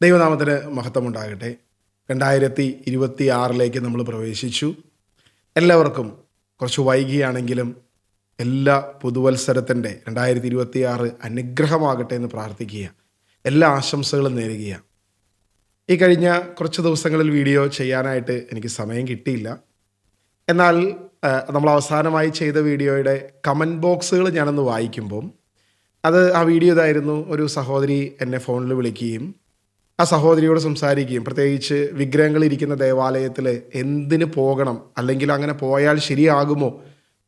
ദൈവനാമത്തിന് മഹത്വമുണ്ടാകട്ടെ. 2026 നമ്മൾ പ്രവേശിച്ചു. എല്ലാവർക്കും കുറച്ച് വൈകിയാണെങ്കിലും എല്ലാ പുതുവത്സരത്തിൻ്റെ 2026 അനുഗ്രഹമാകട്ടെ എന്ന് പ്രാർത്ഥിക്കുക. എല്ലാ ആശംസകളും നേരുക. ഈ കഴിഞ്ഞ കുറച്ച് ദിവസങ്ങളിൽ വീഡിയോ ചെയ്യാനായിട്ട് എനിക്ക് സമയം കിട്ടിയില്ല. എന്നാൽ നമ്മൾ അവസാനമായി ചെയ്ത വീഡിയോയുടെ കമൻറ്റ് ബോക്സുകൾ ഞാനൊന്ന് വായിക്കുമ്പം ആ വീഡിയോ ഇതായിരുന്നു. ഒരു സഹോദരി എന്നെ ഫോണിൽ വിളിക്കുകയും ആ സഹോദരിയോട് സംസാരിക്കുകയും പ്രത്യേകിച്ച് വിഗ്രഹങ്ങളിരിക്കുന്ന ദേവാലയത്തിൽ എന്തിന് പോകണം, അല്ലെങ്കിൽ അങ്ങനെ പോയാൽ ശരിയാകുമോ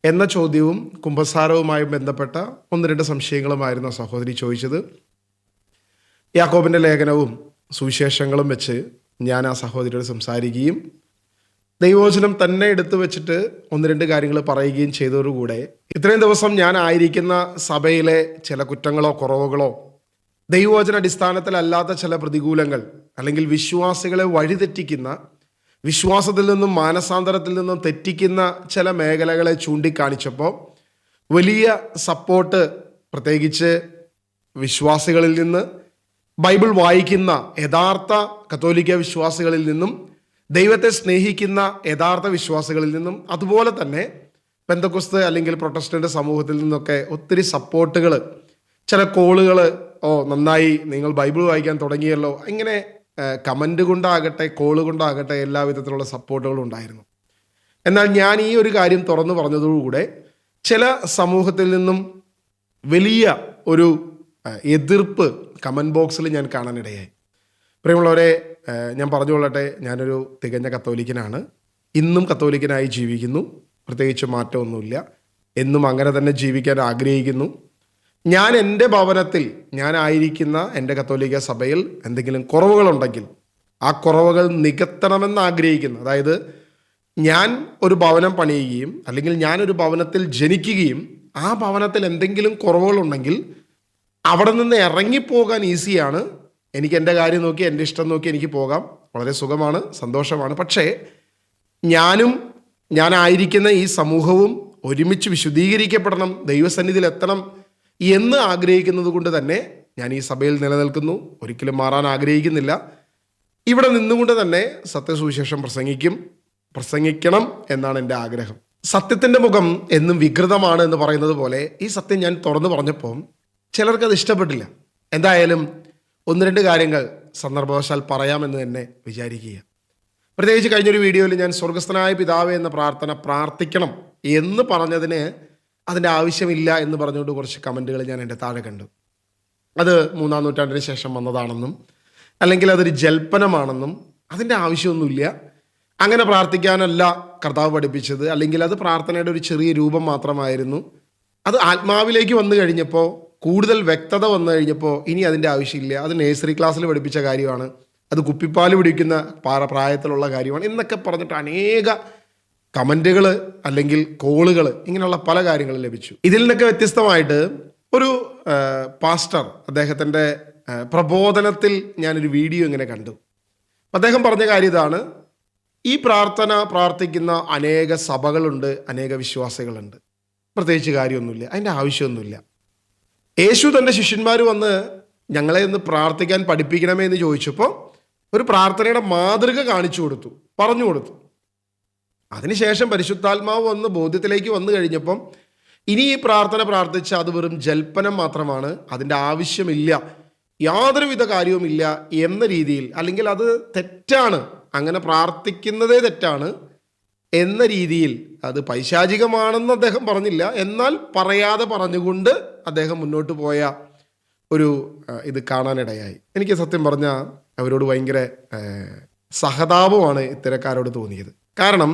എന്ന ചോദ്യവും കുമ്പസാരവുമായി ബന്ധപ്പെട്ട 1-2 സംശയങ്ങളുമായിരുന്നു ആ സഹോദരി ചോദിച്ചത്. യാക്കോബിൻ്റെ ലേഖനവും സുവിശേഷങ്ങളും വെച്ച് ഞാൻ ആ സഹോദരിയോട് സംസാരിക്കുകയും ദൈവവചനം തന്നെ എടുത്തു വെച്ചിട്ട് 1-2 കാര്യങ്ങൾ പറയുകയും ചെയ്തതോടുകൂടെ ഇത്രയും ദിവസം ഞാൻ ആയിരിക്കുന്ന സഭയിലെ ചില കുറ്റങ്ങളോ കുറവുകളോ ദൈവവചന അടിസ്ഥാനത്തിലല്ലാത്ത ചില പ്രതികൂലങ്ങൾ, അല്ലെങ്കിൽ വിശ്വാസികളെ വഴിതെറ്റിക്കുന്ന, വിശ്വാസത്തിൽ നിന്നും മാനസാന്തരത്തിൽ നിന്നും തെറ്റിക്കുന്ന ചില മേഖലകളെ ചൂണ്ടിക്കാണിച്ചപ്പോൾ വലിയ സപ്പോർട്ട് പ്രത്യേകിച്ച് വിശ്വാസികളിൽ നിന്ന്, ബൈബിൾ വായിക്കുന്ന യഥാർത്ഥ കത്തോലിക്ക വിശ്വാസികളിൽ നിന്നും, ദൈവത്തെ സ്നേഹിക്കുന്ന യഥാർത്ഥ വിശ്വാസികളിൽ നിന്നും, അതുപോലെ തന്നെ പെന്തക്കോസ്ത് അല്ലെങ്കിൽ പ്രൊട്ടസ്റ്റന്റ് സമൂഹത്തിൽ നിന്നൊക്കെ ഒത്തിരി സപ്പോർട്ടുകൾ, ചില കോളുകൾ, നന്നായി നിങ്ങൾ ബൈബിൾ വായിക്കാൻ തുടങ്ങിയല്ലോ, ഇങ്ങനെ കമൻ്റ് കൊണ്ടാകട്ടെ കോള് കൊണ്ടാകട്ടെ എല്ലാ വിധത്തിലുള്ള സപ്പോർട്ടുകളും ഉണ്ടായിരുന്നു. എന്നാൽ ഞാൻ ഈ ഒരു കാര്യം തുറന്നു പറഞ്ഞതോടുകൂടെ ചില സമൂഹത്തിൽ നിന്നും വലിയ ഒരു എതിർപ്പ് കമൻറ്റ് ബോക്സിൽ ഞാൻ കാണാനിടയായി. പ്രിയമുള്ളവരെ, ഞാൻ പറഞ്ഞുകൊള്ളട്ടെ, ഞാനൊരു തികഞ്ഞ കത്തോലിക്കനാണ്. ഇന്നും കത്തോലിക്കനായി ജീവിക്കുന്നു. പ്രത്യേകിച്ച് മാറ്റമൊന്നുമില്ല. എന്നും അങ്ങനെ തന്നെ ജീവിക്കാൻ ആഗ്രഹിക്കുന്നു. ഞാൻ എൻ്റെ ഭവനത്തിൽ, ഞാനായിരിക്കുന്ന എൻ്റെ കത്തോലിക്ക സഭയിൽ എന്തെങ്കിലും കുറവുകളുണ്ടെങ്കിൽ ആ കുറവുകൾ നികത്തണമെന്ന് ആഗ്രഹിക്കുന്നു. അതായത് ഞാൻ ഒരു ഭവനം പണിയുകയും അല്ലെങ്കിൽ ഞാനൊരു ഭവനത്തിൽ ജനിക്കുകയും ആ ഭവനത്തിൽ എന്തെങ്കിലും കുറവുകളുണ്ടെങ്കിൽ അവിടെ നിന്ന് ഇറങ്ങിപ്പോകാൻ ഈസിയാണ്. എനിക്ക് എൻ്റെ കാര്യം നോക്കി, എൻ്റെ ഇഷ്ടം നോക്കി എനിക്ക് പോകാം. വളരെ സുഖമാണ്, സന്തോഷമാണ്. പക്ഷേ ഞാനായിരിക്കുന്ന ഈ സമൂഹവും ഒരുമിച്ച് വിശുദ്ധീകരിക്കപ്പെടണം, ദൈവസന്നിധിയിൽ എത്തണം എന്ന് ആഗ്രഹിക്കുന്നത് കൊണ്ട് തന്നെ ഞാൻ ഈ സഭയിൽ നിലനിൽക്കുന്നു. ഒരിക്കലും മാറാൻ ആഗ്രഹിക്കുന്നില്ല. ഇവിടെ നിന്നുകൊണ്ട് തന്നെ സത്യസുവിശേഷം പ്രസംഗിക്കണം എന്നാണ് എൻ്റെ ആഗ്രഹം. സത്യത്തിൻ്റെ മുഖം എന്നും വികൃതമാണ് എന്ന് പറയുന്നത് പോലെ ഈ സത്യം ഞാൻ തുറന്നു പറഞ്ഞപ്പോൾ ചിലർക്ക് അത് ഇഷ്ടപ്പെട്ടില്ല. എന്തായാലും 1-2 കാര്യങ്ങൾ സന്ദർഭവശാൽ പറയാമെന്ന് തന്നെ വിചാരിക്കുക. പ്രത്യേകിച്ച് കഴിഞ്ഞൊരു വീഡിയോയിൽ ഞാൻ സ്വർഗസ്ഥനായ പിതാവേ എന്ന പ്രാർത്ഥന പ്രാർത്ഥിക്കണം എന്ന് പറഞ്ഞതിന് അതിൻ്റെ ആവശ്യമില്ല എന്ന് പറഞ്ഞുകൊണ്ട് കുറച്ച് കമൻറ്റുകൾ ഞാൻ എൻ്റെ താഴെ കണ്ടു. അത് 3-ാം നൂറ്റാണ്ടിന് ശേഷം വന്നതാണെന്നും അല്ലെങ്കിൽ അതൊരു ജൽപ്പനമാണെന്നും അതിൻ്റെ ആവശ്യമൊന്നുമില്ല, അങ്ങനെ പ്രാർത്ഥിക്കാനല്ല കർത്താവ് പഠിപ്പിച്ചത്, അല്ലെങ്കിൽ അത് പ്രാർത്ഥനയുടെ ഒരു ചെറിയ രൂപം മാത്രമായിരുന്നു. അത് ആത്മാവിലേക്ക് വന്നു കഴിഞ്ഞപ്പോൾ, കൂടുതൽ വ്യക്തത വന്നു കഴിഞ്ഞപ്പോൾ ഇനി അതിൻ്റെ ആവശ്യമില്ല, അത് നേഴ്സറി ക്ലാസ്സിൽ പഠിപ്പിച്ച കാര്യമാണ്, അത് കുപ്പിപ്പാൽ പിടിക്കുന്ന പ്രായത്തിലുള്ള കാര്യമാണ് എന്നൊക്കെ പറഞ്ഞിട്ട് അനേക കമൻറ്റുകൾ അല്ലെങ്കിൽ കോളുകൾ, ഇങ്ങനെയുള്ള പല കാര്യങ്ങളും ലഭിച്ചു. ഇതിൽ നിന്നൊക്കെ വ്യത്യസ്തമായിട്ട് ഒരു പാസ്റ്റർ, അദ്ദേഹത്തിൻ്റെ പ്രബോധനത്തിൽ ഞാനൊരു വീഡിയോ ഇങ്ങനെ കണ്ടു. അദ്ദേഹം പറഞ്ഞ കാര്യം ഇതാണ്: ഈ പ്രാർത്ഥന പ്രാർത്ഥിക്കുന്ന അനേക സഭകളുണ്ട്, അനേക വിശ്വാസികളുണ്ട്, പ്രത്യേകിച്ച് കാര്യമൊന്നുമില്ല, അതിൻ്റെ ആവശ്യമൊന്നുമില്ല. യേശു തൻ്റെ ശിഷ്യന്മാർ വന്ന് ഞങ്ങളെ ഒന്ന് പ്രാർത്ഥിക്കാൻ പഠിപ്പിക്കണമേ എന്ന് ചോദിച്ചപ്പോൾ ഒരു പ്രാർത്ഥനയുടെ മാതൃക പറഞ്ഞു കൊടുത്തു. അതിനുശേഷം പരിശുദ്ധാത്മാവ് വന്ന് ബോധ്യത്തിലേക്ക് വന്നു കഴിഞ്ഞപ്പം ഇനി ഈ പ്രാർത്ഥന പ്രാർത്ഥിച്ച അത് വെറും ജൽപ്പനം മാത്രമാണ്, അതിൻ്റെ ആവശ്യമില്ല, യാതൊരുവിധ കാര്യവുമില്ല എന്ന രീതിയിൽ, അല്ലെങ്കിൽ അത് തെറ്റാണ്, അങ്ങനെ പ്രാർത്ഥിക്കുന്നതേ തെറ്റാണ് എന്ന രീതിയിൽ, അത് പൈശാചികമാണെന്ന് അദ്ദേഹം പറഞ്ഞില്ല, എന്നാൽ പറയാതെ പറഞ്ഞുകൊണ്ട് അദ്ദേഹം മുന്നോട്ട് പോയ ഒരു ഇത് കാണാനിടയായി. എനിക്ക് സത്യം പറഞ്ഞാൽ അവരോട് ഭയങ്കര സഹതാപമാണ് ഇത്തരക്കാരോട് തോന്നിയത്. കാരണം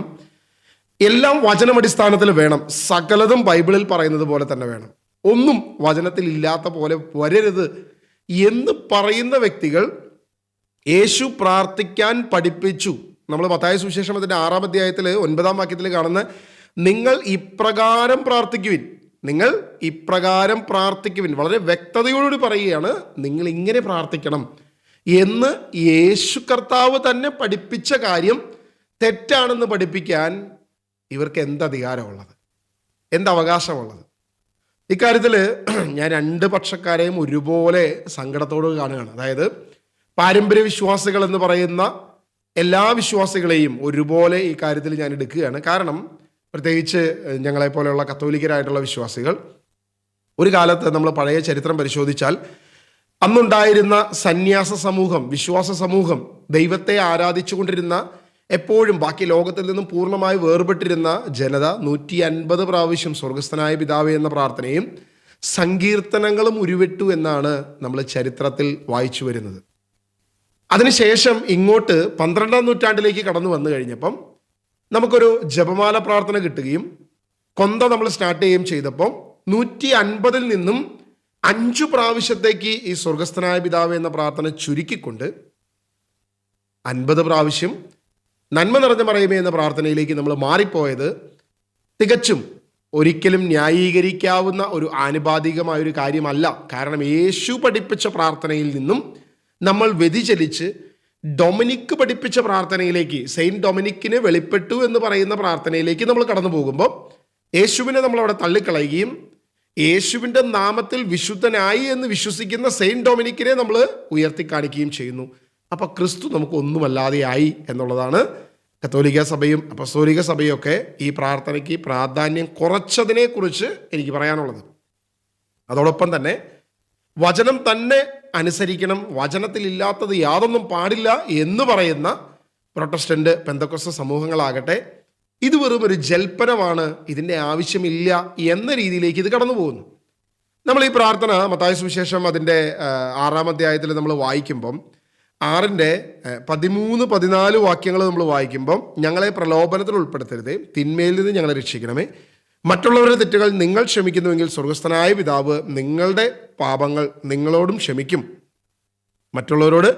എല്ലാം വചനമടിസ്ഥാനത്തിൽ വേണം, സകലതും ബൈബിളിൽ പറയുന്നത് പോലെ തന്നെ വേണം, ഒന്നും വചനത്തിൽ ഇല്ലാത്ത പോലെ വരരുത് എന്ന് പറയുന്ന വ്യക്തികൾ യേശു പ്രാർത്ഥിക്കാൻ പഠിപ്പിച്ചു. നമ്മൾ മത്തായി സുവിശേഷം അതിൻ്റെ 6-ാം അധ്യായത്തിൽ 9-ാം വാക്യത്തിൽ കാണുന്ന നിങ്ങൾ ഇപ്രകാരം പ്രാർത്ഥിക്കുവിൻ, വളരെ വ്യക്തതയോടുകൂടി പറയുകയാണ്, നിങ്ങൾ ഇങ്ങനെ പ്രാർത്ഥിക്കണം എന്ന് യേശു കർത്താവ് തന്നെ പഠിപ്പിച്ച കാര്യം തെറ്റാണെന്ന് പഠിപ്പിക്കാൻ ഇവർക്ക് എന്തധികാരമുള്ളത്, എന്തവകാശമുള്ളത്? ഇക്കാര്യത്തിൽ ഞാൻ 2 പക്ഷക്കാരെയും ഒരുപോലെ സങ്കടത്തോട് കാണുകയാണ്. അതായത് പാരമ്പര്യ വിശ്വാസികൾ എന്ന് പറയുന്ന എല്ലാ വിശ്വാസികളെയും ഒരുപോലെ ഈ കാര്യത്തിൽ ഞാൻ എടുക്കുകയാണ്. കാരണം പ്രത്യേകിച്ച് ഞങ്ങളെപ്പോലെയുള്ള കത്തോലിക്കരായിട്ടുള്ള വിശ്വാസികൾ, ഒരു കാലത്ത് നമ്മൾ പഴയ ചരിത്രം പരിശോധിച്ചാൽ അന്നുണ്ടായിരുന്ന സന്യാസ സമൂഹം, വിശ്വാസ സമൂഹം, ദൈവത്തെ ആരാധിച്ചുകൊണ്ടിരുന്ന, എപ്പോഴും ബാക്കി ലോകത്തിൽ നിന്നും പൂർണ്ണമായി വേർപെട്ടിരുന്ന ജനത 150 പ്രാവശ്യം സ്വർഗസ്ഥനായ പിതാവേ എന്ന പ്രാർത്ഥനയും സങ്കീർത്തനങ്ങളും ഉരുവിട്ടു എന്നാണ് നമ്മൾ ചരിത്രത്തിൽ വായിച്ചു വരുന്നത്. അതിനുശേഷം ഇങ്ങോട്ട് 12ാം നൂറ്റാണ്ടിലേക്ക് കടന്നു വന്നു കഴിഞ്ഞപ്പം നമുക്കൊരു ജപമാല പ്രാർത്ഥന കിട്ടുകയും കൊന്ത നമ്മൾ സ്റ്റാർട്ട് ചെയ്യുകയും ചെയ്തപ്പം 150 നിന്നും 5 പ്രാവശ്യത്തേക്ക് ഈ സ്വർഗസ്ഥനായ പിതാവേ എന്ന പ്രാർത്ഥന ചുരുക്കിക്കൊണ്ട് 50 പ്രാവശ്യം നന്മ നിറഞ്ഞ മറിയമേ എന്ന പ്രാർത്ഥനയിലേക്ക് നമ്മൾ മാറിപ്പോയത് തികച്ചും ഒരിക്കലും ന്യായീകരിക്കാവുന്ന ഒരു ആനുപാതികമായ ഒരു കാര്യമല്ല. കാരണം യേശു പഠിപ്പിച്ച പ്രാർത്ഥനയിൽ നിന്നും നമ്മൾ വ്യതിചലിച്ച് ഡൊമിനിക്ക് പഠിപ്പിച്ച പ്രാർത്ഥനയിലേക്ക്, സെയിൻറ്റ് ഡൊമിനിക്കിന് വെളിപ്പെട്ടു എന്ന് പറയുന്ന പ്രാർത്ഥനയിലേക്ക് നമ്മൾ കടന്നു പോകുമ്പോൾ യേശുവിനെ നമ്മൾ അവിടെ തള്ളിക്കളയുകയും യേശുവിൻ്റെ നാമത്തിൽ വിശുദ്ധനായി എന്ന് വിശ്വസിക്കുന്ന സെയിൻറ്റ് ഡൊമിനിക്കിനെ നമ്മൾ ഉയർത്തിക്കാണിക്കുകയും ചെയ്യുന്നു. അപ്പോൾ ക്രിസ്തു നമുക്ക് ഒന്നുമല്ലാതെയായി എന്നുള്ളതാണ് കത്തോലിക്ക സഭയും അപ്പസ്തോലിക സഭയും ഒക്കെ ഈ പ്രാർത്ഥനയ്ക്ക് പ്രാധാന്യം കുറച്ചതിനെക്കുറിച്ച് എനിക്ക് പറയാനുള്ളത്. അതോടൊപ്പം തന്നെ വചനം തന്നെ അനുസരിക്കണം, വചനത്തിലില്ലാത്തത് യാതൊന്നും പാടില്ല എന്ന് പറയുന്ന പ്രൊട്ടസ്റ്റന്റ് പെന്തക്കോസ്ത സമൂഹങ്ങളാകട്ടെ ഇത് വെറും ഒരു ജൽപ്പനമാണ്, ഇതിൻ്റെ ആവശ്യമില്ല എന്ന രീതിയിലേക്ക് ഇത് കടന്നു പോകുന്നു. നമ്മൾ ഈ പ്രാർത്ഥന മത്തായി സുവിശേഷം അതിൻ്റെ 6-ാം അധ്യായത്തിൽ നമ്മൾ വായിക്കുമ്പം 6-ന്റെ 13-14 വാക്യങ്ങൾ നമ്മൾ വായിക്കുമ്പം, ഞങ്ങളെ പ്രലോഭനത്തിൽ ഉൾപ്പെടുത്തരുതേ, തിന്മയിൽ നിന്ന് ഞങ്ങളെ രക്ഷിക്കണമേ, മറ്റുള്ളവരുടെ തെറ്റുകൾ നിങ്ങൾ ക്ഷമിക്കുന്നുവെങ്കിൽ സ്വർഗസ്ഥനായ പിതാവ് നിങ്ങളുടെ പാപങ്ങൾ നിങ്ങളോടും ക്ഷമിക്കും, മറ്റുള്ളവരോട്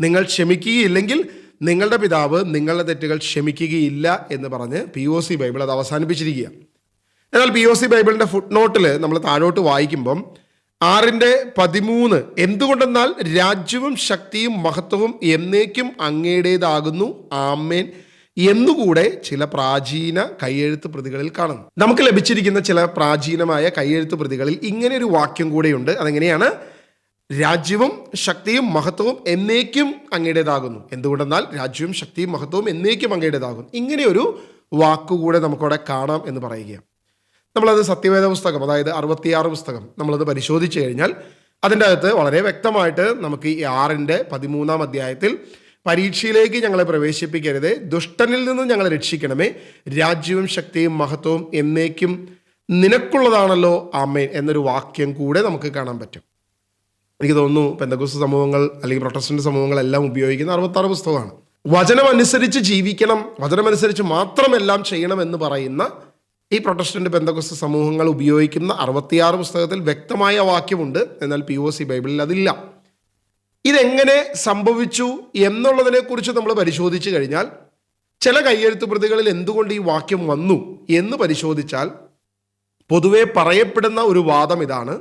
നിങ്ങൾ ക്ഷമിക്കുകയില്ലെങ്കിൽ നിങ്ങളുടെ പിതാവ് നിങ്ങളുടെ തെറ്റുകൾ ക്ഷമിക്കുകയില്ല എന്ന് പറഞ്ഞ് POC ബൈബിൾ അത് അവസാനിപ്പിച്ചിരിക്കുക. എന്നാൽ POC ബൈബിളിൻ്റെ ഫുട് നോട്ടിൽ നമ്മൾ താഴോട്ട് വായിക്കുമ്പം 6-ന്റെ 13 എന്തുകൊണ്ടെന്നാൽ രാജ്യവും ശക്തിയും മഹത്വവും എന്നേക്കും അങ്ങയുടേതാകുന്നു, ആമേൻ എന്നുകൂടെ ചില പ്രാചീന കയ്യെഴുത്ത് പ്രതികളിൽ കാണുന്നു. നമുക്ക് ലഭിച്ചിരിക്കുന്ന ചില പ്രാചീനമായ കയ്യെഴുത്ത് പ്രതികളിൽ ഇങ്ങനെ ഒരു വാക്യം കൂടെയുണ്ട്. അതെങ്ങനെയാണ്? രാജ്യവും ശക്തിയും മഹത്വവും എന്നേക്കും അങ്ങയുടേതാകുന്നു. എന്തുകൊണ്ടെന്നാൽ രാജ്യവും ശക്തിയും മഹത്വവും എന്നേക്കും അങ്ങയുടേതാകുന്നു. ഇങ്ങനെ ഒരു വാക്കുകൂടെ നമുക്കവിടെ കാണാം എന്ന് പറയുകയാണ്. നമ്മളത് സത്യവേദ പുസ്തകം, അതായത് 66 പുസ്തകം നമ്മളത് പരിശോധിച്ച് കഴിഞ്ഞാൽ അതിൻ്റെ അകത്ത് വളരെ വ്യക്തമായിട്ട് നമുക്ക് ഈ 6-ന്റെ 13-ാം അധ്യായത്തിൽ പരീക്ഷയിലേക്ക് ഞങ്ങളെ പ്രവേശിപ്പിക്കരുതേ, ദുഷ്ടനിൽ നിന്ന് ഞങ്ങളെ രക്ഷിക്കണമേ, രാജ്യവും ശക്തിയും മഹത്വവും എന്നേക്കും നിനക്കുള്ളതാണല്ലോ ആമേൻ എന്നൊരു വാക്യം കൂടെ നമുക്ക് കാണാൻ പറ്റും. എനിക്ക് തോന്നുന്നു പെന്തക്കോസ്ത് സമൂഹങ്ങൾ അല്ലെങ്കിൽ പ്രൊട്ടസ്റ്റന്റ് സമൂഹങ്ങളെല്ലാം ഉപയോഗിക്കുന്ന 66 പുസ്തകമാണ്. വചനമനുസരിച്ച് ജീവിക്കണം, വചനമനുസരിച്ച് മാത്രം എല്ലാം ചെയ്യണം എന്ന് പറയുന്ന ഈ പ്രൊട്ടസ്റ്റന്റ് പെന്തക്കോസ്ത് സമൂഹങ്ങൾ ഉപയോഗിക്കുന്ന 66 പുസ്തകത്തിൽ വ്യക്തമായ വാക്യമുണ്ട്. എന്നാൽ POC ബൈബിളിൽ അതില്ല. ഇതെങ്ങനെ സംഭവിച്ചു എന്നുള്ളതിനെക്കുറിച്ച് നമ്മൾ പരിശോധിച്ചു കഴിഞ്ഞാൽ ചില കയ്യെഴുത്ത് പ്രതികളിൽ എന്തുകൊണ്ട് ഈ വാക്യം വന്നു എന്ന് പരിശോധിച്ചാൽ പൊതുവെ പറയപ്പെടുന്ന ഒരു വാദം ഇതാണ്: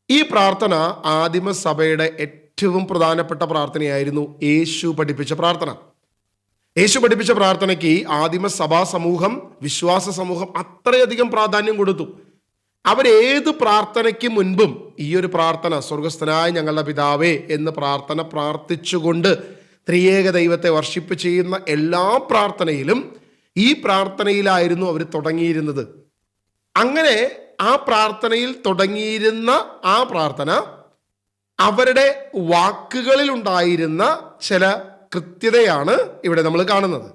ഈ പ്രാർത്ഥന ആദിമസഭയുടെ ഏറ്റവും പ്രധാനപ്പെട്ട പ്രാർത്ഥനയായിരുന്നു, യേശു പഠിപ്പിച്ച പ്രാർത്ഥന. യേശു പഠിപ്പിച്ച പ്രാർത്ഥനയ്ക്ക് ആദിമസഭാ സമൂഹം, വിശ്വാസ സമൂഹം അത്രയധികം പ്രാധാന്യം കൊടുത്തു. അവരേത് പ്രാർത്ഥനയ്ക്ക് മുൻപും ഈ ഒരു പ്രാർത്ഥന, സ്വർഗസ്ഥനായ ഞങ്ങളുടെ പിതാവേ എന്ന് പ്രാർത്ഥന പ്രാർത്ഥിച്ചുകൊണ്ട് ത്രിയേക ദൈവത്തെ വർഷിപ്പ് ചെയ്യുന്ന എല്ലാ പ്രാർത്ഥനയിലും ഈ പ്രാർത്ഥനയിലായിരുന്നു അവർ തുടങ്ങിയിരുന്നത്. അങ്ങനെ ആ പ്രാർത്ഥനയിൽ തുടങ്ങിയിരുന്ന ആ പ്രാർത്ഥന അവരുടെ വാക്കുകളിൽ ഉണ്ടായിരുന്ന ചില കൃത്യതയാണ് ഇവിടെ നമ്മൾ കാണുന്നത്.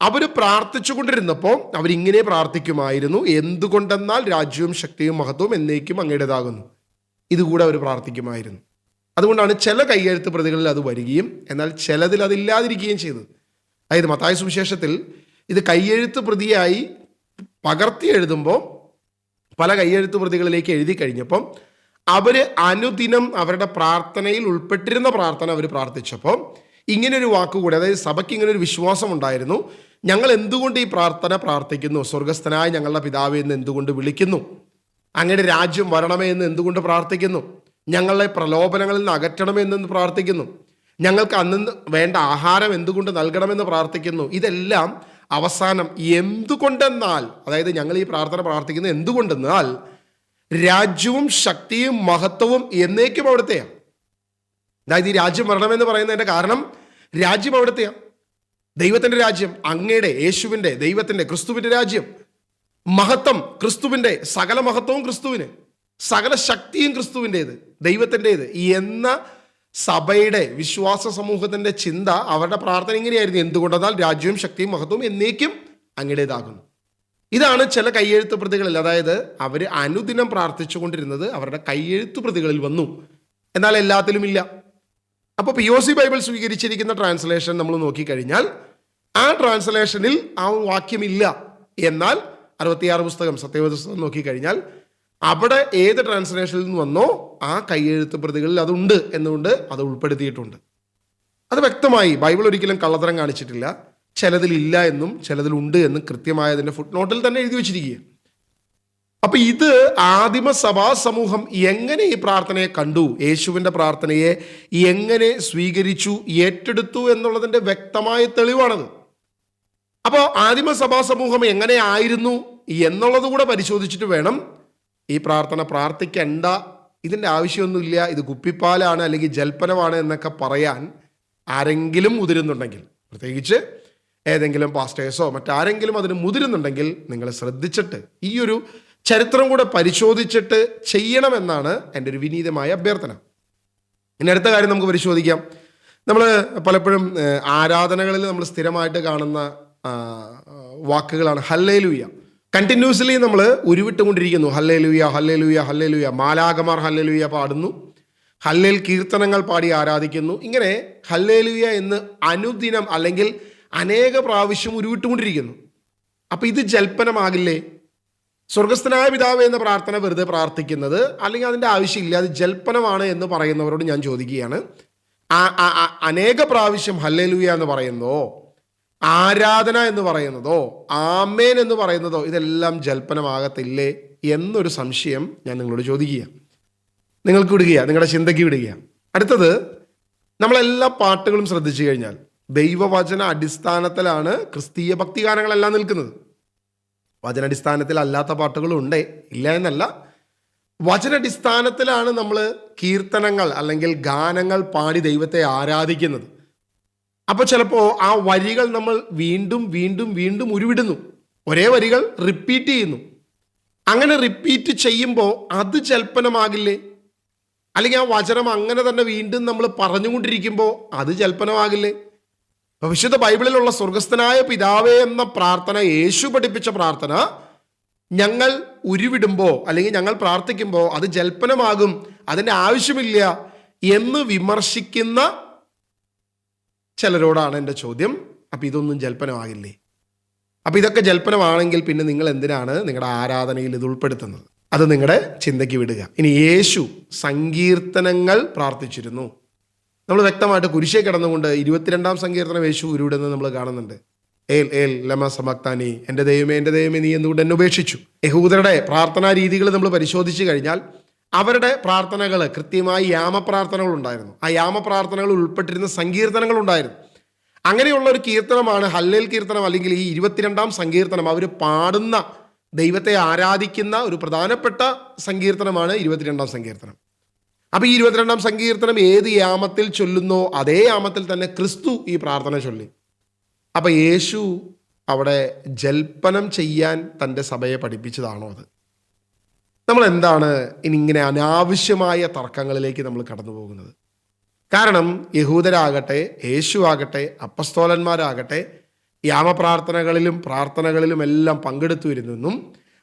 അവർ പ്രാർത്ഥിച്ചു കൊണ്ടിരുന്നപ്പോൾ അവരിങ്ങനെ പ്രാർത്ഥിക്കുമായിരുന്നു: എന്തുകൊണ്ടെന്നാൽ രാജ്യവും ശക്തിയും മഹത്വവും എന്നേക്കും അങ്ങയുടേതാകുന്നു. ഇതുകൂടെ അവർ പ്രാർത്ഥിക്കുമായിരുന്നു. അതുകൊണ്ടാണ് ചില കയ്യെഴുത്ത് പ്രതികളിൽ അത് വരികയും എന്നാൽ ചിലതിൽ അതില്ലാതിരിക്കുകയും ചെയ്തത്. അതായത് മത്തായി സുവിശേഷത്തിൽ ഇത് കയ്യെഴുത്ത് പ്രതിയായി പകർത്തി എഴുതുമ്പോൾ പല കയ്യെഴുത്ത് പ്രതികളിലേക്ക് എഴുതി കഴിഞ്ഞപ്പം അവർ അനുദിനം അവരുടെ പ്രാർത്ഥനയിൽ ഉൾപ്പെട്ടിരുന്ന പ്രാർത്ഥന അവർ പ്രാർത്ഥിച്ചപ്പോൾ ഇങ്ങനൊരു വാക്കുകൂടെ, അതായത് സഭയ്ക്ക് ഇങ്ങനൊരു വിശ്വാസം ഉണ്ടായിരുന്നു: ഞങ്ങൾ എന്തുകൊണ്ട് ഈ പ്രാർത്ഥന പ്രാർത്ഥിക്കുന്നു? സ്വർഗസ്ഥനായ ഞങ്ങളുടെ പിതാവേ എന്ന് എന്തുകൊണ്ട് വിളിക്കുന്നു? അങ്ങയുടെ രാജ്യം വരണമേ എന്ന് എന്തുകൊണ്ട് പ്രാർത്ഥിക്കുന്നു? ഞങ്ങളെ പ്രലോഭനങ്ങളിൽ നിന്ന് അകറ്റണമേ എന്ന് പ്രാർത്ഥിക്കുന്നു? ഞങ്ങൾക്ക് അന്ന് വേണ്ട ആഹാരം എന്തുകൊണ്ട് നൽകണമെന്ന് പ്രാർത്ഥിക്കുന്നു? ഇതെല്ലാം അവസാനം എന്തുകൊണ്ടെന്നാൽ, അതായത് ഞങ്ങൾ ഈ പ്രാർത്ഥന പ്രാർത്ഥിക്കുന്നത് എന്തുകൊണ്ടെന്നാൽ രാജ്യവും ശക്തിയും മഹത്വവും എന്നേക്കും അവിടുത്തെയാണ്. അതായത് ഈ രാജ്യം വരണമെന്ന് പറയുന്നതിൻ്റെ കാരണം രാജ്യം അവിടുത്തെയാണ്. ദൈവത്തിൻ്റെ രാജ്യം, അങ്ങയുടെ, യേശുവിൻ്റെ, ദൈവത്തിൻ്റെ, ക്രിസ്തുവിൻ്റെ രാജ്യം. മഹത്വം ക്രിസ്തുവിൻ്റെ, സകല മഹത്വവും ക്രിസ്തുവിന്, സകല ശക്തിയും ക്രിസ്തുവിൻ്റേത്, ദൈവത്തിൻ്റേത് എന്ന സഭയുടെ, വിശ്വാസ സമൂഹത്തിൻ്റെ ചിന്ത, അവരുടെ പ്രാർത്ഥന ഇങ്ങനെയായിരുന്നു. എന്തുകൊണ്ടെന്നാൽ രാജ്യവും ശക്തിയും മഹത്വവും എന്നേക്കും അങ്ങയുടേതാകുന്നു. ഇതാണ് ചില കയ്യെഴുത്ത് പ്രതികളിൽ, അതായത് അവർ അനുദിനം പ്രാർത്ഥിച്ചു കൊണ്ടിരുന്നത് അവരുടെ കയ്യെഴുത്ത് പ്രതികളിൽ വന്നു, എന്നാൽ എല്ലാത്തിലും ഇല്ല. അപ്പോൾ POC ബൈബിൾ സ്വീകരിച്ചിരിക്കുന്ന ട്രാൻസ്ലേഷൻ നമ്മൾ നോക്കിക്കഴിഞ്ഞാൽ ആ ട്രാൻസ്ലേഷനിൽ ആ വാക്യമില്ല. എന്നാൽ 66 പുസ്തകം, സത്യവേദ പുസ്തകം നോക്കിക്കഴിഞ്ഞാൽ അവിടെ ഏത് ട്രാൻസ്ലേഷനിൽ നിന്ന് വന്നോ ആ കയ്യെഴുത്ത് പ്രതികളിൽ അതുണ്ട് എന്നുകൊണ്ട് അത് ഉൾപ്പെടുത്തിയിട്ടുണ്ട്. അത് വ്യക്തമായി ബൈബിൾ ഒരിക്കലും കള്ളത്തരം കാണിച്ചിട്ടില്ല. ചിലതിൽ ഇല്ല എന്നും ചിലതിലുണ്ട് എന്നും കൃത്യമായതിൻ്റെ ഫുട് നോട്ടിൽ തന്നെ എഴുതി വെച്ചിരിക്കുക. അപ്പൊ ഇത് ആദിമ സഭാ സമൂഹം എങ്ങനെ ഈ പ്രാർത്ഥനയെ കണ്ടു, യേശുവിൻ്റെ പ്രാർത്ഥനയെ എങ്ങനെ സ്വീകരിച്ചു, ഏറ്റെടുത്തു എന്നുള്ളതിൻ്റെ വ്യക്തമായ തെളിവാണത്. അപ്പോൾ ആദിമ സഭാ സമൂഹം എങ്ങനെ ആയിരുന്നു എന്നുള്ളത് കൂടെ പരിശോധിച്ചിട്ട് വേണം ഈ പ്രാർത്ഥന പ്രാർത്ഥിക്കേണ്ട, ഇതിൻ്റെ ആവശ്യമൊന്നുമില്ല, ഇത് കുപ്പിപ്പാലാണ് അല്ലെങ്കിൽ ജൽപ്പനമാണ് എന്നൊക്കെ പറയാൻ ആരെങ്കിലും മുതിരുന്നുണ്ടെങ്കിൽ, പ്രത്യേകിച്ച് ഏതെങ്കിലും പാസ്റ്റേഴ്സോ മറ്റാരെങ്കിലും അതിന് മുതിരുന്നുണ്ടെങ്കിൽ നിങ്ങൾ ശ്രദ്ധിച്ചിട്ട് ഈ ഒരു ചരിത്രം കൂടെ പരിശോധിച്ചിട്ട് ചെയ്യണമെന്നാണ് എൻ്റെ ഒരു വിനീതമായ അഭ്യർത്ഥന. ഇനി അടുത്ത കാര്യം നമുക്ക് പരിശോധിക്കാം. നമ്മൾ പലപ്പോഴും ആരാധനകളിൽ നമ്മൾ സ്ഥിരമായിട്ട് കാണുന്ന വാക്കുകളാണ് ഹല്ലേലൂയ. കണ്ടിന്യൂസ്ലി നമ്മൾ ഉരുവിട്ടുകൊണ്ടിരിക്കുന്നു. ഹല്ലേലൂയ, ഹല്ലേലൂയ, ഹല്ലേലൂയ. മാലാഖമാർ ഹല്ലേലൂയ പാടുന്നു, ഹല്ലേൽ കീർത്തനങ്ങൾ പാടി ആരാധിക്കുന്നു. ഇങ്ങനെ ഹല്ലേലൂയ എന്ന് അനുദിനം അല്ലെങ്കിൽ അനേക പ്രാവശ്യം ഉരുവിട്ടുകൊണ്ടിരിക്കുന്നു. അപ്പം ഇത് ജൽപ്പനമാകില്ലേ? സ്വർഗസ്ഥനായ പിതാവേ എന്ന പ്രാർത്ഥന വെറുതെ പ്രാർത്ഥിക്കുന്നത് അല്ലെങ്കിൽ അതിൻ്റെ ആവശ്യമില്ല, അത് ജൽപ്പനമാണ് എന്ന് പറയുന്നവരോട് ഞാൻ ചോദിക്കുകയാണ്, അനേക പ്രാവശ്യം ഹല്ലേലൂയ എന്ന് പറയുന്നതോ, ആരാധന എന്ന് പറയുന്നതോ, ആമേൻ എന്ന് പറയുന്നതോ ഇതെല്ലാം ജൽപ്പനമാകത്തില്ലേ എന്നൊരു സംശയം ഞാൻ നിങ്ങളോട് ചോദിക്കുക, നിങ്ങൾക്ക് വിടുക, നിങ്ങളുടെ ചിന്തയ്ക്ക് വിടുക. അടുത്തത്, നമ്മളെല്ലാ പാട്ടുകളും ശ്രദ്ധിച്ചു കഴിഞ്ഞാൽ ദൈവവചന അടിസ്ഥാനത്തിലാണ് ക്രിസ്തീയ ഭക്തിഗാനങ്ങളെല്ലാം നിൽക്കുന്നത്. വചനാടിസ്ഥാനത്തിൽ അല്ലാത്ത പാട്ടുകളും ഉണ്ട്, ഇല്ല എന്നല്ല. വചനാടിസ്ഥാനത്തിലാണ് നമ്മൾ കീർത്തനങ്ങൾ അല്ലെങ്കിൽ ഗാനങ്ങൾ പാടി ദൈവത്തെ ആരാധിക്കുന്നത്. അപ്പോൾ ചിലപ്പോൾ ആ വരികൾ നമ്മൾ വീണ്ടും വീണ്ടും വീണ്ടും ഉരുവിടുന്നു, ഒരേ വരികൾ റിപ്പീറ്റ് ചെയ്യുന്നു. അങ്ങനെ റിപ്പീറ്റ് ചെയ്യുമ്പോൾ അത് ജൽപ്പനമാകില്ലേ? അല്ലെങ്കിൽ ആ വചനം അങ്ങനെ തന്നെ വീണ്ടും നമ്മൾ പറഞ്ഞുകൊണ്ടിരിക്കുമ്പോൾ അത് ജൽപ്പനമാകില്ലേ? വിശുദ്ധ ബൈബിളിലുള്ള സ്വർഗസ്ഥനായ പിതാവേ എന്ന പ്രാർത്ഥന, യേശു പഠിപ്പിച്ച പ്രാർത്ഥന ഞങ്ങൾ ഉരുവിടുമ്പോൾ അല്ലെങ്കിൽ ഞങ്ങൾ പ്രാർത്ഥിക്കുമ്പോൾ അത് ജൽപ്പനമാകും, അതിൻ്റെ ആവശ്യമില്ല എന്ന് വിമർശിക്കുന്ന ചിലരോടാണ് എൻ്റെ ചോദ്യം. അപ്പം ഇതൊന്നും ജൽപ്പനമാകില്ലേ? അപ്പം ഇതൊക്കെ ജൽപ്പനമാണെങ്കിൽ പിന്നെ നിങ്ങൾ എന്തിനാണ് നിങ്ങളുടെ ആരാധനയിൽ ഇത് ഉൾപ്പെടുത്തുന്നത്? അത് നിങ്ങളുടെ ചിന്തയ്ക്ക് വിടുക. ഇനി യേശു സങ്കീർത്തനങ്ങൾ പ്രാർത്ഥിച്ചിരുന്നു. നമ്മൾ വ്യക്തമായിട്ട് കുരിശേ കിടന്നുകൊണ്ട് 22-ാം സങ്കീർത്തനം യേശു ഉരുവിടുന്നത് നമ്മൾ കാണുന്നുണ്ട്. ഏൽ ഏൽ ലമ സമക്താനി, എൻ്റെ ദൈവമേ നീ എന്തുകൊണ്ട് എന്നെ ഉപേക്ഷിച്ചു. യഹൂദരുടെ പ്രാർത്ഥനാ രീതികൾ നമ്മൾ പരിശോധിച്ച് കഴിഞ്ഞാൽ അവരുടെ പ്രാർത്ഥനകൾ കൃത്യമായി യാമപ്രാർത്ഥനകൾ ഉണ്ടായിരുന്നു. ആ യാമപ്രാർത്ഥനകൾ ഉൾപ്പെട്ടിരുന്ന സങ്കീർത്തനങ്ങൾ ഉണ്ടായിരുന്നു. അങ്ങനെയുള്ള ഒരു കീർത്തനമാണ് ഹല്ലേൽ കീർത്തനം, അല്ലെങ്കിൽ ഈ 22-ാം സങ്കീർത്തനം. അവർ പാടുന്ന, ദൈവത്തെ ആരാധിക്കുന്ന ഒരു പ്രധാനപ്പെട്ട സങ്കീർത്തനമാണ് 22-ാം സങ്കീർത്തനം. അപ്പോൾ ഈ 22-ാം സങ്കീർത്തനം ഏത് യാമത്തിൽ ചൊല്ലുന്നോ അതേ യാമത്തിൽ തന്നെ ക്രിസ്തു ഈ പ്രാർത്ഥന ചൊല്ലി. അപ്പോൾ യേശു അവിടെ ജൽപ്പനം ചെയ്യാൻ തൻ്റെ സഭയെ പഠിപ്പിച്ചതാണോ അത്? നമ്മൾ എന്താണ് ഇനി ഇങ്ങനെ അനാവശ്യമായ തർക്കങ്ങളിലേക്ക് നമ്മൾ കടന്നു പോകുന്നത്? കാരണം യഹൂദരാകട്ടെ, യേശു ആകട്ടെ, അപ്പസ്തോലന്മാരാകട്ടെ യാമപ്രാർത്ഥനകളിലും പ്രാർത്ഥനകളിലും എല്ലാം പങ്കെടുത്തുവരുന്നെന്നും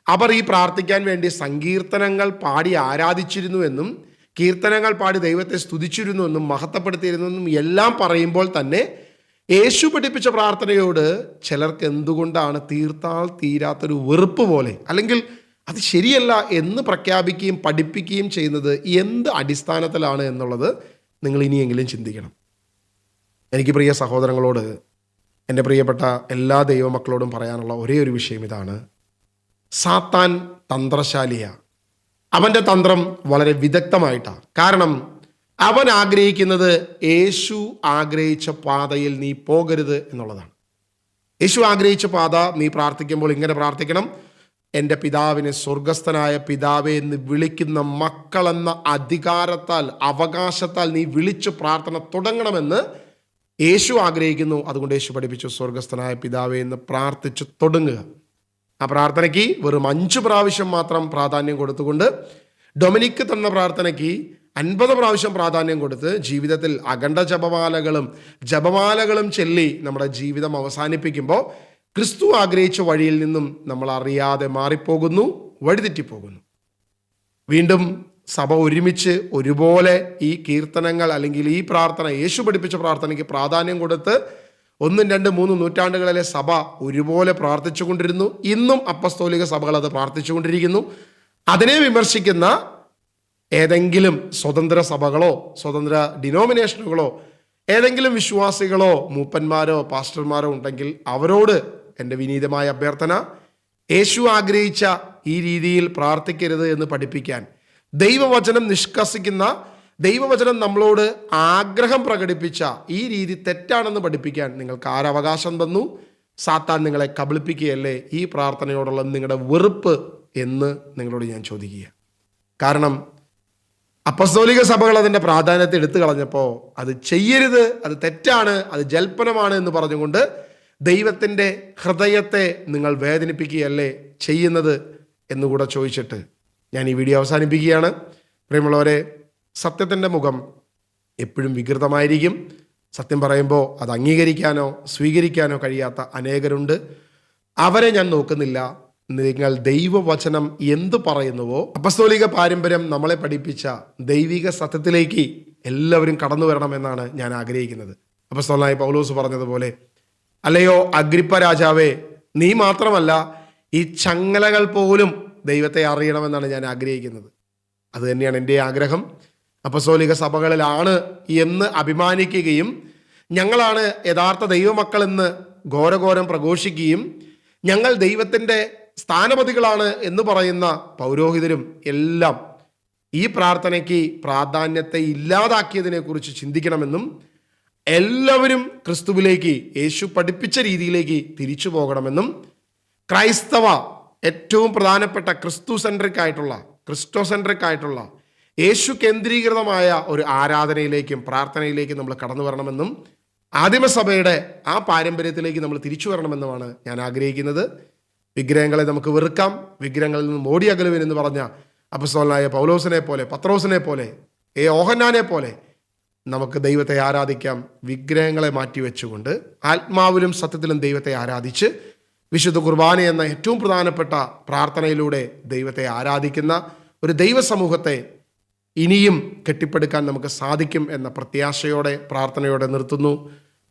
അവർ ഈ പ്രാർത്ഥിക്കാൻ വേണ്ടി സങ്കീർത്തനങ്ങൾ പാടി ആരാധിച്ചിരുന്നുവെന്നും കീർത്തനങ്ങൾ പാടി ദൈവത്തെ സ്തുതിച്ചിരുന്നുവെന്നും മഹത്വപ്പെടുത്തിയിരുന്നെന്നും എല്ലാം പറയുമ്പോൾ തന്നെ യേശു പഠിപ്പിച്ച പ്രാർത്ഥനയോട് ചിലർക്ക് എന്തുകൊണ്ടാണ് തീർത്താൽ തീരാത്തൊരു വെറുപ്പ് പോലെ, അല്ലെങ്കിൽ അത് ശരിയല്ല എന്ന് പ്രഖ്യാപിക്കുകയും പഠിപ്പിക്കുകയും ചെയ്യുന്നത് എന്ത് അടിസ്ഥാനത്തിലാണ് എന്നുള്ളത് നിങ്ങൾ ഇനിയെങ്കിലും ചിന്തിക്കണം. എനിക്ക് പ്രിയ സഹോദരങ്ങളോട്, എൻ്റെ പ്രിയപ്പെട്ട എല്ലാ ദൈവമക്കളോടും പറയാനുള്ള ഒരേ ഒരു വിഷയം ഇതാണ്: സാത്താൻ തന്ത്രശാലിയാണ്. അവൻ്റെ തന്ത്രം വളരെ വിദഗ്ധമായിട്ടാണ്. കാരണം അവൻ ആഗ്രഹിക്കുന്നത് യേശു ആഗ്രഹിച്ച പാതയിൽ നീ പോകരുത് എന്നുള്ളതാണ്. യേശു ആഗ്രഹിച്ച പാത, നീ പ്രാർത്ഥിക്കുമ്പോൾ ഇങ്ങനെ പ്രാർത്ഥിക്കണം, എൻ്റെ പിതാവിനെ സ്വർഗസ്ഥനായ പിതാവേ എന്ന് വിളിക്കുന്ന മക്കളെന്ന അധികാരത്താൽ, അവകാശത്താൽ നീ വിളിച്ച് പ്രാർത്ഥന തുടങ്ങണമെന്ന് യേശു ആഗ്രഹിക്കുന്നു. അതുകൊണ്ട് യേശു പഠിപ്പിച്ചു, സ്വർഗസ്ഥനായ പിതാവേ എന്ന് പ്രാർത്ഥിച്ച് തുടങ്ങുക. ആ പ്രാർത്ഥനയ്ക്ക് വെറും 5 പ്രാവശ്യം മാത്രം പ്രാധാന്യം കൊടുത്തുകൊണ്ട്, ഡൊമിനിക്ക് തന്ന പ്രാർത്ഥനയ്ക്ക് 50 പ്രാവശ്യം പ്രാധാന്യം കൊടുത്ത് ജീവിതത്തിൽ അഖണ്ഡ ജപമാലകളും ചൊല്ലി നമ്മുടെ ജീവിതം അവസാനിപ്പിക്കുമ്പോൾ ക്രിസ്തു ആഗ്രഹിച്ച വഴിയിൽ നിന്നും നമ്മൾ അറിയാതെ മാറിപ്പോകുന്നു, വഴിതെറ്റിപ്പോകുന്നു. വീണ്ടും സഭ ഒരുമിച്ച് ഒരുപോലെ ഈ കീർത്തനങ്ങൾ അല്ലെങ്കിൽ ഈ പ്രാർത്ഥന, യേശു പഠിപ്പിച്ച പ്രാർത്ഥനയ്ക്ക് പ്രാധാന്യം കൊടുത്ത് 1, 2, 3 നൂറ്റാണ്ടുകളിലെ സഭ ഒരുപോലെ പ്രാർത്ഥിച്ചു കൊണ്ടിരുന്നു. ഇന്നും അപ്പസ്തോലിക സഭകൾ അത് പ്രാർത്ഥിച്ചുകൊണ്ടിരിക്കുന്നു. അതിനെ വിമർശിക്കുന്ന ഏതെങ്കിലും സ്വതന്ത്ര സഭകളോ സ്വതന്ത്ര ഡിനോമിനേഷനുകളോ ഏതെങ്കിലും വിശ്വാസികളോ മൂപ്പന്മാരോ പാസ്റ്റർമാരോ ഉണ്ടെങ്കിൽ അവരോട് എൻ്റെ വിനീതമായ അഭ്യർത്ഥന, യേശു ആഗ്രഹിച്ച ഈ രീതിയിൽ പ്രാർത്ഥിക്കരുത് എന്ന് പഠിപ്പിക്കാൻ, ദൈവവചനം നിഷ്കസിക്കുന്ന, ദൈവവചനം നമ്മളോട് ആഗ്രഹം പ്രകടിപ്പിച്ച ഈ രീതി തെറ്റാണെന്ന് പഠിപ്പിക്കാൻ നിങ്ങൾക്ക് ആരവകാശം തന്നു? സാത്താൻ നിങ്ങളെ കബളിപ്പിക്കുകയല്ലേ ഈ പ്രാർത്ഥനയോടുള്ള നിങ്ങളുടെ വെറുപ്പ് എന്ന് നിങ്ങളോട് ഞാൻ ചോദിക്കുക. കാരണം അപ്പസ്തോലിക സഭകൾ അതിൻ്റെ പ്രാധാന്യത്തെ എടുത്തു കളഞ്ഞപ്പോൾ അത് ചെയ്യരുത്, അത് തെറ്റാണ്, അത് ജൽപ്പനമാണ് എന്ന് പറഞ്ഞുകൊണ്ട് ദൈവത്തിൻ്റെ ഹൃദയത്തെ നിങ്ങൾ വേദനിപ്പിക്കുകയല്ലേ ചെയ്യുന്നത് എന്നുകൂടെ ചോദിച്ചിട്ട് ഞാൻ ഈ വീഡിയോ അവസാനിപ്പിക്കുകയാണ്. പ്രിയമുള്ളവരെ, സത്യത്തിൻ്റെ മുഖം എപ്പോഴും വികൃതമായിരിക്കും. സത്യം പറയുമ്പോൾ അത് അംഗീകരിക്കാനോ സ്വീകരിക്കാനോ കഴിയാത്ത അനേകരുണ്ട്. അവരെ ഞാൻ നോക്കുന്നില്ല. നിങ്ങൾ ദൈവവചനം എന്തു പറയുന്നുവോ, അപ്പസ്തോലിക പാരമ്പര്യം നമ്മളെ പഠിപ്പിച്ച ദൈവിക സത്യത്തിലേക്ക് എല്ലാവരും കടന്നു വരണമെന്നാണ് ഞാൻ ആഗ്രഹിക്കുന്നത്. അപ്പസ്തോലനായ പൗലോസ് പറഞ്ഞതുപോലെ, അല്ലയോ അഗ്രിപ്പ രാജാവേ, നീ മാത്രമല്ല ഈ ചങ്ങലകൾ പോലും ദൈവത്തെ അറിയണമെന്നാണ് ഞാൻ ആഗ്രഹിക്കുന്നത്. അത് തന്നെയാണ് എൻ്റെ ആഗ്രഹം. അപ്പസ്തോലിക സഭകളിലാണ് എന്ന് അഭിമാനിക്കുകയും ഞങ്ങളാണ് യഥാർത്ഥ ദൈവമക്കളെന്ന് ഘോരഘോരം പ്രഘോഷിക്കുകയും ഞങ്ങൾ ദൈവത്തിൻ്റെ സ്ഥാനപതികളാണ് എന്ന് പറയുന്ന പൗരോഹിതരും എല്ലാം ഈ പ്രാർത്ഥനയ്ക്ക് പ്രാധാന്യത്തെ ഇല്ലാതാക്കിയതിനെക്കുറിച്ച് ചിന്തിക്കണമെന്നും എല്ലാവരും ക്രിസ്തുവിലേക്ക്, യേശു പഠിപ്പിച്ച രീതിയിലേക്ക് തിരിച്ചു പോകണമെന്നും ക്രൈസ്തവ ഏറ്റവും പ്രധാനപ്പെട്ട ക്രിസ്റ്റോസെൻട്രിക് ആയിട്ടുള്ള യേശു കേന്ദ്രീകൃതമായ ഒരു ആരാധനയിലേക്കും പ്രാർത്ഥനയിലേക്കും നമ്മൾ കടന്നു വരണമെന്നും ആദിമസഭയുടെ ആ പാരമ്പര്യത്തിലേക്ക് നമ്മൾ തിരിച്ചു വരണമെന്നുമാണ് ഞാൻ ആഗ്രഹിക്കുന്നത്. വിഗ്രഹങ്ങളെ നമുക്ക് വെറുക്കാം, വിഗ്രഹങ്ങളിൽ നിന്ന് ഓടി അകലുവിൻ പറഞ്ഞ അപ്പസ്തോലനായ പൗലോസിനെ പോലെ, പത്രോസിനെ പോലെ, യോഹന്നാനെ പോലെ നമുക്ക് ദൈവത്തെ ആരാധിക്കാം. വിഗ്രഹങ്ങളെ മാറ്റിവെച്ചുകൊണ്ട് ആത്മാവിലും സത്യത്തിലും ദൈവത്തെ ആരാധിച്ച് വിശുദ്ധ കുർബാന എന്ന ഏറ്റവും പ്രധാനപ്പെട്ട പ്രാർത്ഥനയിലൂടെ ദൈവത്തെ ആരാധിക്കുന്ന ഒരു ദൈവസമൂഹത്തെ ഇനിയും കെട്ടിപ്പടുക്കാൻ നമുക്ക് സാധിക്കും എന്ന പ്രത്യാശയോടെ, പ്രാർത്ഥനയോടെ നിർത്തുന്നു.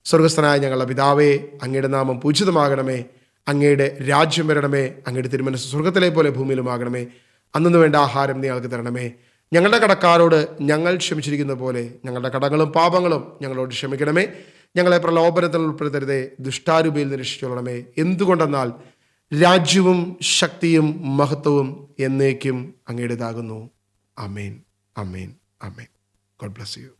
സ്വർഗസ്ഥനായ ഞങ്ങളുടെ പിതാവേ, അങ്ങയുടെ നാമം പൂജിതമാകണമേ, അങ്ങയുടെ രാജ്യം വരണമേ, അങ്ങയുടെ തിരുമനസ്സ് സ്വർഗത്തിലെ പോലെ ഭൂമിയിലുമാകണമേ. അന്നു വേണ്ട ആഹാരം നീ ഞങ്ങൾക്ക് തരണമേ. ഞങ്ങളുടെ കടക്കാരോട് ഞങ്ങൾ ക്ഷമിച്ചിരിക്കുന്ന പോലെ ഞങ്ങളുടെ കടങ്ങളും പാപങ്ങളും ഞങ്ങളോട് ക്ഷമിക്കണമേ. ഞങ്ങളെ പ്രലോഭനത്തിൽ ഉൾപ്പെടുത്തരുതേ, ദുഷ്ടാരൂപിയിൽ നിന്ന് രക്ഷിച്ചുകൊള്ളണമേ. എന്തുകൊണ്ടെന്നാൽ രാജ്യവും ശക്തിയും മഹത്വവും എന്നേക്കും അങ്ങയുടേതാകുന്നു. ആമേൻ, ആമേൻ, ആമേൻ. God bless U.